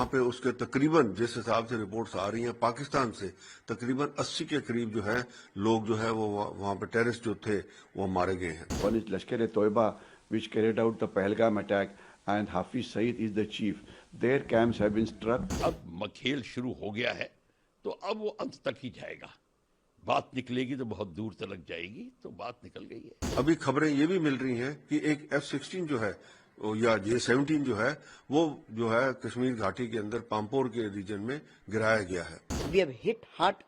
وہاں پہ اس کے تقریباً جس حساب سے رپورٹس آ رہی ہیں پاکستان سے تقریباً 80 کے قریب جو ہے لوگ جو ہے وہ وہاں پہ ٹیررسٹ جو تھے وہ مارے گئے ہیں. One is Lashkar-e-Toiba, which carried out the Pahalgam attack, and Hafiz Saeed is the chief. Their camps have been struck. اب کھیل شروع ہو گیا ہے تو اب وہ انت تک ہی جائے گا. بات نکلے گی تو بہت دور تلک جائے گی، تو بات نکل گئی ہے. ابھی خبریں یہ بھی مل رہی ہیں کہ ایک F-16 جو ہے یا J-17 جو ہے وہ جو ہے کشمیر گھاٹی کے اندر پامپور کے ریجن میں گرایا گیا ہے. We have hit hard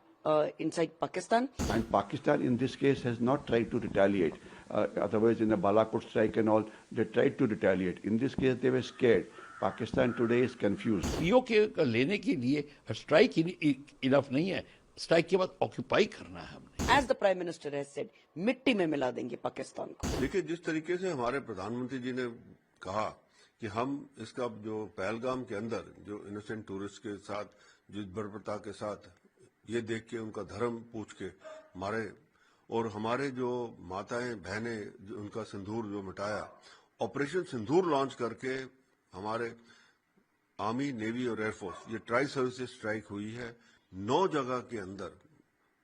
inside Pakistan. And Pakistan in this case has not tried to retaliate. Otherwise, in the Balakot strike and all, they tried to retaliate. In this case, they were scared. Pakistan today is confused. پیو کے لینے کے لیے strike انف نہیں ہے، strike کے بعد occupy کرنا ہے ہم نے. As the Prime Minister has said, مٹی میں ملا دیں گے پاکستان کو. دیکھیے جس طریقے سے ہمارے پردھان منتری جی نے کہا کہ ہم اس کا جو پہلگام کے اندر جو انوسینٹ ٹورسٹ کے ساتھ جو بربرتا کے ساتھ یہ دیکھ کے ان کا دھرم پوچھ کے مارے اور ہمارے جو ماتائیں بہنیں ان کا سندور جو مٹایا، آپریشن سندور لانچ کر کے ہمارے آرمی نیوی اور ایئر فورس یہ ٹرائی سروسز اسٹرائک ہوئی ہے 9 جگہ کے اندر.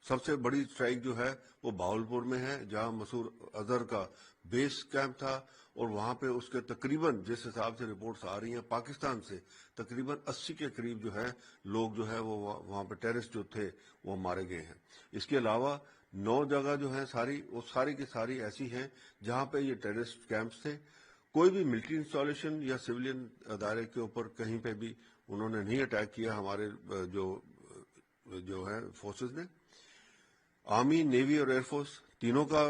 سب سے بڑی اسٹرائک جو ہے وہ بہاولپور میں ہے جہاں مسعود اظہر کا بیس کیمپ تھا اور وہاں پہ اس کے تقریباً جس حساب سے رپورٹس آ رہی ہیں پاکستان سے تقریباً 80 کے قریب جو ہے لوگ جو ہے وہ وہاں پہ ٹیررسٹ جو تھے وہ مارے گئے ہیں. اس کے علاوہ 9 جگہ جو ہیں وہ ساری کی ساری ایسی ہیں جہاں پہ یہ ٹیررسٹ کیمپس تھے. کوئی بھی ملٹری انسٹالیشن یا سویلین ادارے کے اوپر کہیں پہ بھی انہوں نے نہیں اٹیک کیا. ہمارے جو ہے فورسز نے آرمی نیوی اور ایئر فورس تینوں کا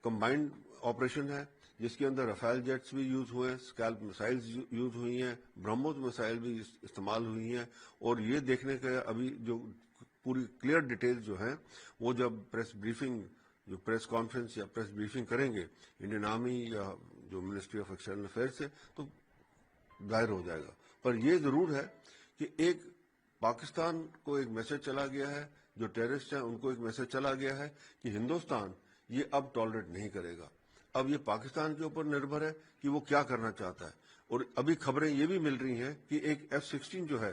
کمبائنڈ آپریشن ہے جس کے اندر رفیل جیٹس بھی یوز ہوئے ہیں، اسکیلپ مسائلز یوز ہوئی ہیں، برہموس مسائل بھی استعمال ہوئی ہیں. اور یہ دیکھنے کا ابھی جو پوری کلیئر ڈیٹیل جو ہیں وہ جب پریس کانفرنس یا پریس بریفنگ کریں گے انڈین آرمی یا جو منسٹری آف ایکسٹرنل افیئر سے تو ظاہر ہو جائے گا. پر یہ ضرور ہے کہ ایک پاکستان کو ایک میسج چلا گیا ہے، جو ٹیررسٹ ہیں ان کو ایک میسج چلا گیا ہے کہ ہندوستان یہ اب ٹالریٹ نہیں کرے گا. اب یہ پاکستان کے اوپر نربھر ہے کہ وہ کیا کرنا چاہتا ہے. اور ابھی خبریں یہ بھی مل رہی ہیں کہ ایک F-16 جو ہے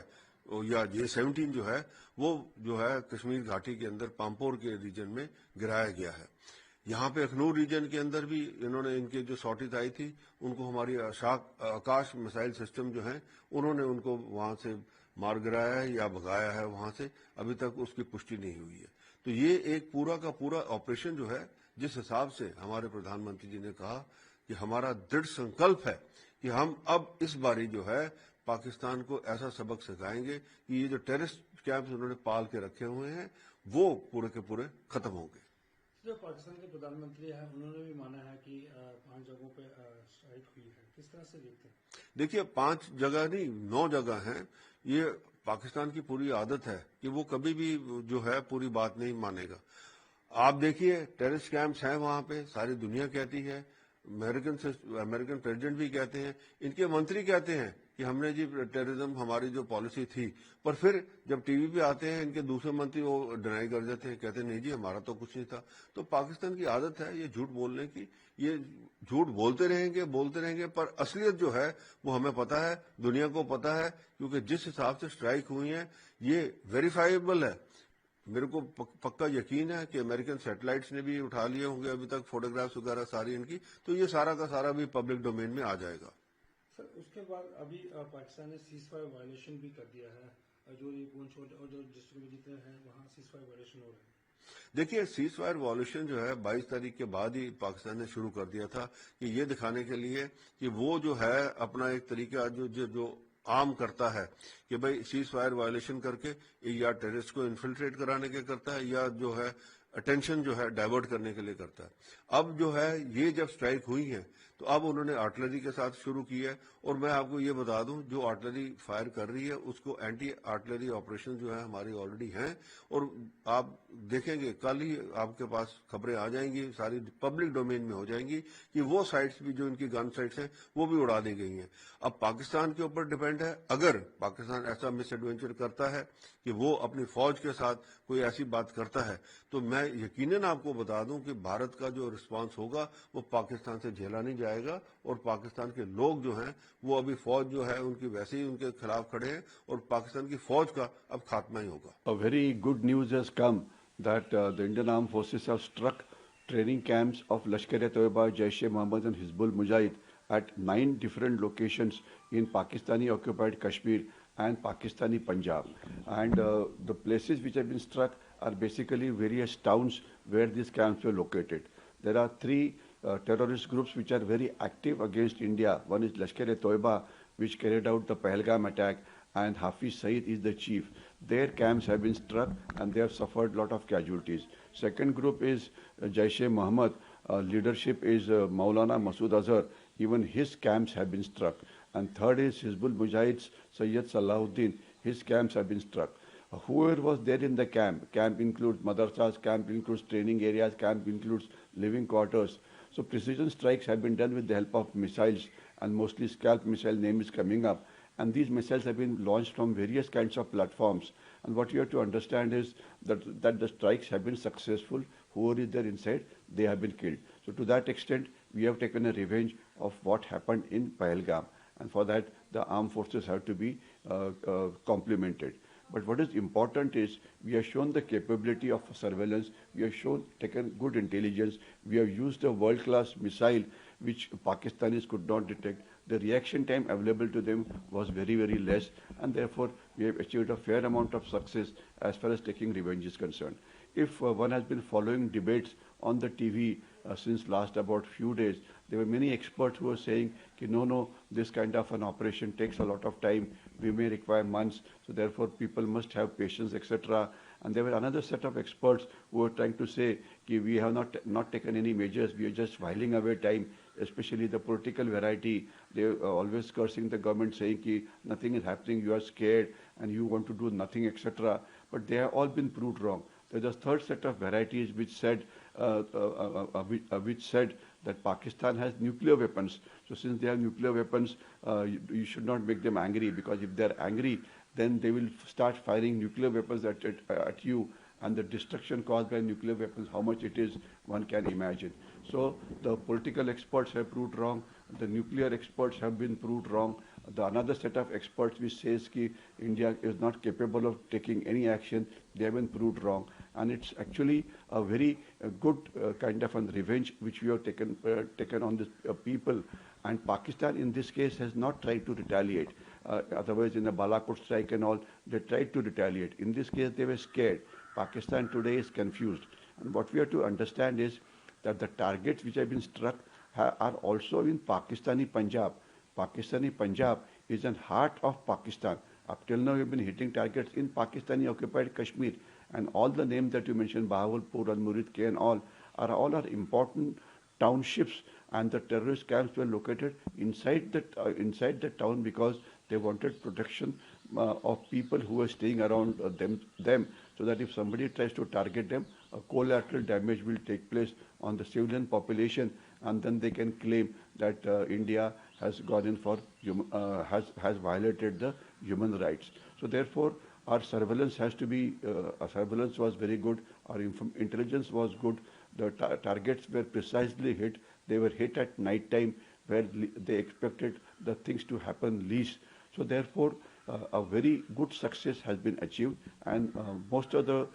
یا J-17 جو ہے وہ جو ہے کشمیر گھاٹی کے اندر پامپور کے ریجن میں گرایا گیا ہے. یہاں پہ اخنور ریجن کے اندر بھی انہوں نے ان کے جو سارٹیز آئی تھی ان کو ہماری آکاش مسائل سسٹم جو ہیں انہوں نے ان کو وہاں سے مار گرایا ہے یا بھگایا ہے وہاں سے. ابھی تک اس کی پشٹی نہیں ہوئی ہے. تو یہ ایک پورا کا پورا آپریشن جو ہے جس حساب سے ہمارے پردھان منتری جی نے کہا کہ ہمارا دڑھ سنکلپ ہے کہ ہم اب اس باری جو ہے پاکستان کو ایسا سبق سکھائیں گے کہ یہ جو ٹیررسٹ کیمپس انہوں نے پال کے رکھے ہوئے ہیں وہ پورے کے پورے ختم ہوں گے. جو پاکستان کے پردھان منتری ہیں انہوں نے بھی مانا ہے کہ 5 جگہوں پہ اسٹرائک ہوئی ہے، کس طرح سے دیکھتے ہیں؟ دیکھیے 5 جگہ نہیں 9 جگہ ہیں. یہ پاکستان کی پوری عادت ہے کہ وہ کبھی بھی جو ہے پوری بات نہیں مانے گا. آپ دیکھیے ٹیررسٹ کیمپس ہیں وہاں پہ، ساری دنیا کہتی ہے، امریکن پریزیڈنٹ بھی کہتے ہیں، ان کے منتری کہتے ہیں کہ ہم نے جی ٹیررزم ہماری جو پالیسی تھی. پر پھر جب ٹی وی پہ آتے ہیں ان کے دوسرے منتری وہ ڈینائی کر دیتے ہیں، کہتے ہیں نہیں جی ہمارا تو کچھ نہیں تھا. تو پاکستان کی عادت ہے یہ جھوٹ بولنے کی. یہ جھوٹ بولتے رہیں گے پر اصلیت جو ہے وہ ہمیں پتا ہے، دنیا کو پتا ہے، کیونکہ جس حساب سے اسٹرائک ہوئی ہیں یہ ویریفائیبل ہے. میرے کو پکا یقین ہے کہ امریکن سیٹلائٹس نے بھی اٹھا لیے ہوں گے ابھی تک فوٹوگرافس وغیرہ ساری ان کی. تو یہ سارا کا سارا بھی پبلک ڈومین میں آ جائے گا. سر اس کے بعد ابھی پاکستان نے سیز فائر وائلیشن بھی کر دیا ہے، جو یہ پونچھ اور جو ڈسٹرکٹ میں جتنے ہیں وہاں سیز فائر وائلیشن ہو رہے ہیں. دیکھیے سیز فائر وائلیشن جو ہے 22 تاریخ کے بعد ہی پاکستان نے شروع کر دیا تھا کہ یہ دکھانے کے لیے کہ وہ جو ہے اپنا ایک طریقہ جو عام کرتا ہے کہ بھائی سیز فائر وائلیشن کر کے یا ٹیررسٹ کو انفلٹریٹ کرانے کے کرتا ہے یا جو ہے اٹینشن جو ہے ڈائیورٹ کرنے کے لیے کرتا ہے. اب جو ہے یہ جب سٹرائک ہوئی ہیں تو اب انہوں نے آرٹلری کے ساتھ شروع کی ہے. اور میں آپ کو یہ بتا دوں جو آرٹلری فائر کر رہی ہے اس کو اینٹی آرٹلری آپریشن جو ہے ہماری آلریڈی ہیں. اور آپ دیکھیں گے کل ہی آپ کے پاس خبریں آ جائیں گی، ساری پبلک ڈومین میں ہو جائیں گی کہ وہ سائٹس بھی جو ان کی گن سائٹس ہیں وہ بھی اڑا دی گئی ہیں. اب پاکستان کے اوپر ڈیپینڈ ہے، اگر پاکستان ایسا مس ایڈونچر کرتا ہے کہ وہ اپنی فوج کے ساتھ کوئی ایسی بات کرتا ہے تو میں یقیناً آپ کو بتا دوں کہ بھارت کا جو رسپانس ہوگا وہ پاکستان سے جھیلا نہیں جائے جائے گا, اور پاکستان کے لوگ جو ہیں وہ ابھی فوج جو ہے ان کی ویسے ہی ان کے خلاف کھڑے ہیں, اور پاکستان کی فوج کا اب خاتمہ ہی ہوگا. A very good news has come that the Indian Armed Forces have struck training camps of Lashkar-e-Toiba, Jaish-e-Mohammed and Hizbul Mujahid at 9 different locations in Pakistani-occupied Kashmir and Pakistani Punjab. And the places which have been struck are basically various towns where these camps were located. There are three terrorist groups which are very active against India. One is Lashkar-e-Toiba, which carried out the Pahalgam attack, and Hafiz Saeed is the chief. Their camps have been struck and they have suffered a lot of casualties. Second group is Jaish-e-Mohammed. Leadership is Maulana Masood Azhar. Even his camps have been struck. And third is Hizbul Mujahid's Sayyid Salahuddin. His camps have been struck. Whoever was there in the camp includes madrasas, camp includes training areas, camp includes living quarters. So precision strikes have been done with the help of missiles, and mostly Scalp missile name is coming up. And these missiles have been launched from various kinds of platforms. And what you have to understand is that the strikes have been successful. Whoever is there inside, they have been killed. So to that extent, we have taken a revenge of what happened in Pahalgam. And for that, the armed forces have to be complimented. But what is important is we have shown the capability of surveillance. We have taken good intelligence. We have used a world-class missile which Pakistanis could not detect. The reaction time available to them was very, very less, and therefore we have achieved a fair amount of success as far as taking revenge is concerned. If one has been following debates on the TV since last about few days, there were many experts who were saying, no, this kind of an operation takes a lot of time, we may require months, so therefore people must have patience, etc. And there were another set of experts who were trying to say, we have not taken any measures, we are just whiling away time, especially the political variety. They are always cursing the government, saying nothing is happening, you are scared and you want to do nothing, etc. But they have all been proved wrong. There's a third set of varieties which said that Pakistan has nuclear weapons. So since they have nuclear weapons, you should not make them angry, because if they're angry, then they will start firing nuclear weapons at you, and the destruction caused by nuclear weapons, how much it is, one can imagine. So the political experts have proved wrong, the nuclear experts have been proved wrong. Another set of experts which says that India is not capable of taking any action, they have been proved wrong. And it's actually a very good kind of a revenge which we have taken on this people. And Pakistan in this case has not tried to retaliate. Otherwise in the Balakot strike and all, they tried to retaliate. In this case they were scared. Pakistan today is confused. And what we have to understand is that the targets which have been struck are also in Pakistani Punjab. Pakistani Punjab is in heart of Pakistan. Up till now we have been hitting targets in Pakistani occupied Kashmir. And all the names that you mentioned, Bahawalpur and Murid and all are important townships, and the terrorist camps were located inside the town because they wanted protection of people who were staying around them, so that if somebody tries to target them, a collateral damage will take place on the civilian population, and then they can claim that India has gone in for has violated the human rights. So therefore, our surveillance surveillance was very good. Our intelligence was good. The targets were precisely hit. They were hit at night time where they expected the things to happen least. So therefore, a very good success has been achieved, and most of the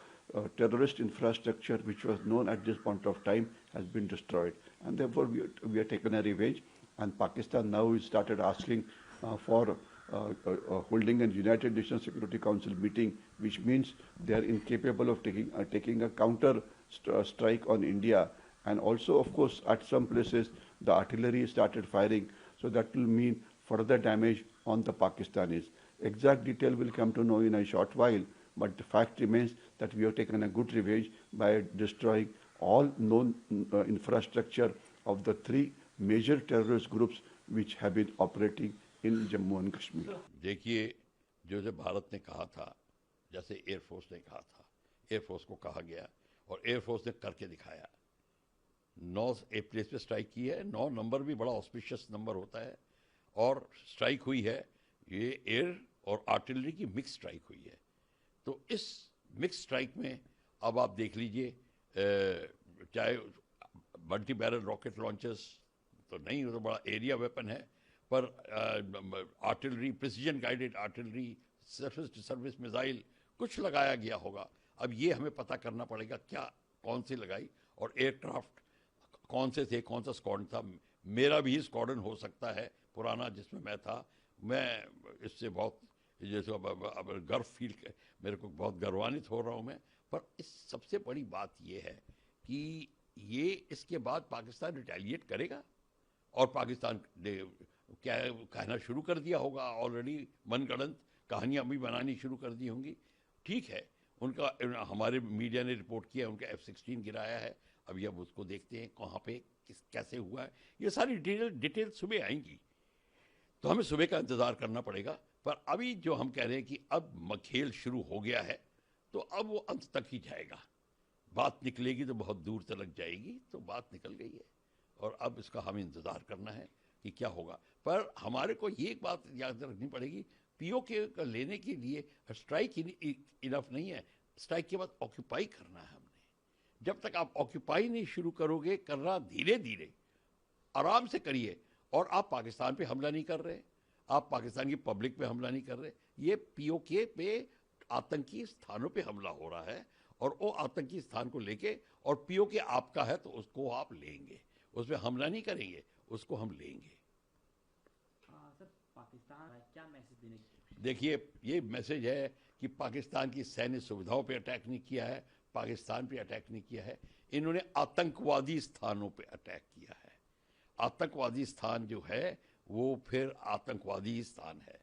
terrorist infrastructure which was known at this point of time has been destroyed. And therefore, we are taken a revenge, and Pakistan now has started asking for holding a United Nations Security Council meeting, which means they are incapable of taking a counter strike on India. And also, of course, at some places the artillery started firing, so that will mean further damage on the Pakistanis. Exact detail will come to know in a short while, but the fact remains that we have taken a good revenge by destroying all known infrastructure of the three major terrorist groups which have been operating in Jammu and Kashmir. देखिए, जो भारत ने कहा था, जैसे air force ने कहा था, air force को कहा गया और एयरफोर्स ने करके दिखाया. 9 प्लेस पे स्ट्राइक की है. 9 नंबर भी बड़ा ऑस्पिशियस नंबर होता है, और स्ट्राइक हुई है, ये एयर और आर्टिलरी की मिक्स स्ट्राइक हुई है. तो इस मिक्स स्ट्राइक में अब आप देख लीजिए, चाहे मल्टी बैरल रॉकेट लॉन्चर्स तो नहीं, वो तो बड़ा एरिया वेपन है, पर artillery, precision guided artillery, surface to surface missile कुछ लगाया गया होगा। अब ये हमें पता करना पड़ेगा क्या, कौन सी लगाई, और एयरक्राफ्ट कौन से थे, कौन सा स्क्वाड्रन था। मेरा भी स्क्वाड्रन हो सकता है पुराना जिसमें मैं था। मैं इससे बहुत जैसे अब गर्व फील, मेरे को बहुत गर्वान्वित हो रहा हूँ मैं। पर इस सबसे बड़ी बात ये है कि ये इसके बाद पाकिस्तान रिटेलिएट करेगा, और पाकिस्तान ने क्या कहना शुरू कर दिया होगा, ऑलरेडी मनगढ़ंत कहानियाँ भी बनानी शुरू कर दी होंगी। ठीक है, उनका हमारे मीडिया ने रिपोर्ट किया उनका F-16 गिराया है। अभी अब उसको देखते हैं कहाँ पे कैसे हुआ है, ये सारी डिटेल सुबह आएंगी, तो हमें सुबह का इंतज़ार करना पड़ेगा। पर अभी जो हम कह रहे हैं कि अब खेल शुरू हो गया है, तो अब वो अंत तक ही जाएगा। बात निकलेगी तो बहुत दूर तक जाएगी, तो बात निकल गई है, और अब इसका हमें इंतज़ार करना है कि क्या होगा। पर हमारे को ये एक बात याद रखनी पड़ेगी, POK का लेने के लिए स्ट्राइक इनफ नहीं है, स्ट्राइक के बाद ऑक्यूपाई करना है हमने। जब तक आप ऑक्यूपाई नहीं शुरू करोगे करना, धीरे धीरे आराम से करिए, और आप पाकिस्तान पे हमला नहीं कर रहे, आप पाकिस्तान की पब्लिक पे हमला नहीं कर रहे, ये POK पे आतंकी स्थानों पे हमला हो रहा है, और वो आतंकी स्थान को लेके, और POK आपका है तो उसको आप लेंगे, उस पर हमला नहीं करेंगे, उसको हम लेंगे। सर, पाकिस्तान क्या मैसेज देने की? देखिए, ये मैसेज है कि पाकिस्तान की सैन्य सुविधाओं पे अटैक नहीं किया है, पाकिस्तान पे अटैक नहीं किया है, इन्होंने आतंकवादी स्थानों पे अटैक किया है। आतंकवादी स्थान जो है वो फिर आतंकवादी स्थान है,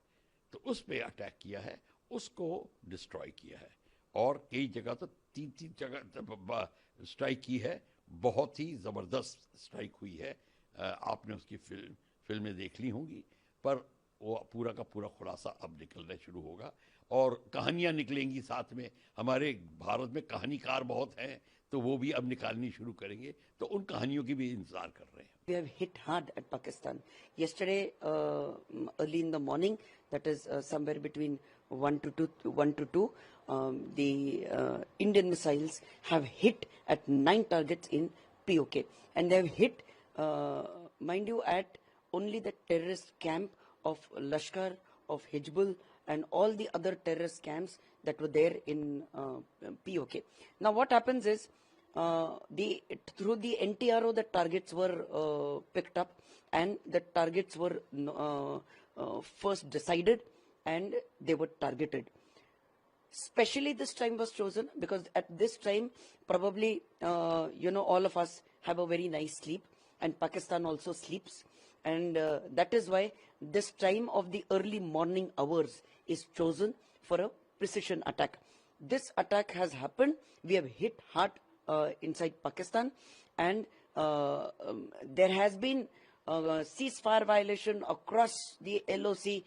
तो उस पे अटैक किया है, उसको डिस्ट्रॉय किया है, और कई जगह तो 3 जगह स्ट्राइक की है, बहुत ही ज़बरदस्त स्ट्राइक हुई है। आपने उसकी फिल्में देख ली होंगी, पर वो पूरा का पूरा खुलासा अब निकलना शुरू होगा, और कहानियाँ निकलेंगी साथ में। हमारे भारत में कहानीकार बहुत हैं, तो वो भी अब निकालनी शुरू करेंगे, तो उन कहानियों की भी इंतजार कर रहे हैं। We have hit hard at Pakistan. Yesterday, early in the morning, that is somewhere between 1 to 2, the Indian missiles have hit at 9 targets in POK, and they have hit, mind you, at only the terrorist camp of Lashkar, of Hizbul, and all the other terrorist camps that were there in POK. Now, what happens is, through the NTRO, the targets were picked up, and the targets were first decided, and they were targeted. Especially this time was chosen because at this time probably all of us have a very nice sleep, and Pakistan also sleeps, and that is why this time of the early morning hours is chosen for a precision attack. This attack has happened. We have hit hard inside Pakistan, and there has been ceasefire violation across the LOC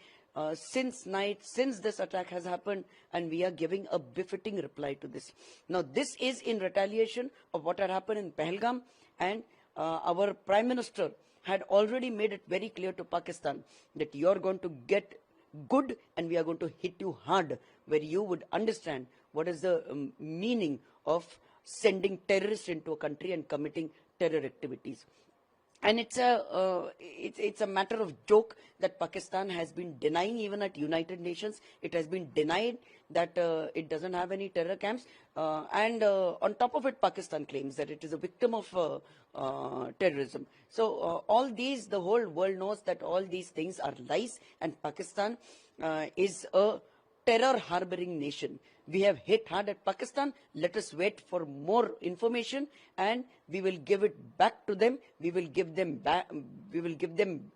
since this attack has happened, and we are giving a befitting reply to this. Now, this is in retaliation of what had happened in Pahalgam, and our Prime Minister had already made it very clear to Pakistan that you are going to get good, and we are going to hit you hard, where you would understand what is the meaning of sending terrorists into a country and committing terror activities. And it's a matter of joke that Pakistan has been denying, even at United Nations. It has been denied that it doesn't have any terror camps. And on top of it, Pakistan claims that it is a victim of terrorism. So all these, the whole world knows that all these things are lies, and Pakistan is a terror harboring nation. We have hit hard at Pakistan. Let us wait for more information, and we will give it back to them. We will give them back. We will give them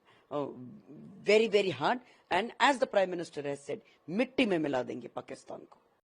very, very hard. And as the Prime Minister has said, मिट्टी में मिला देंगे पाकिस्तान को.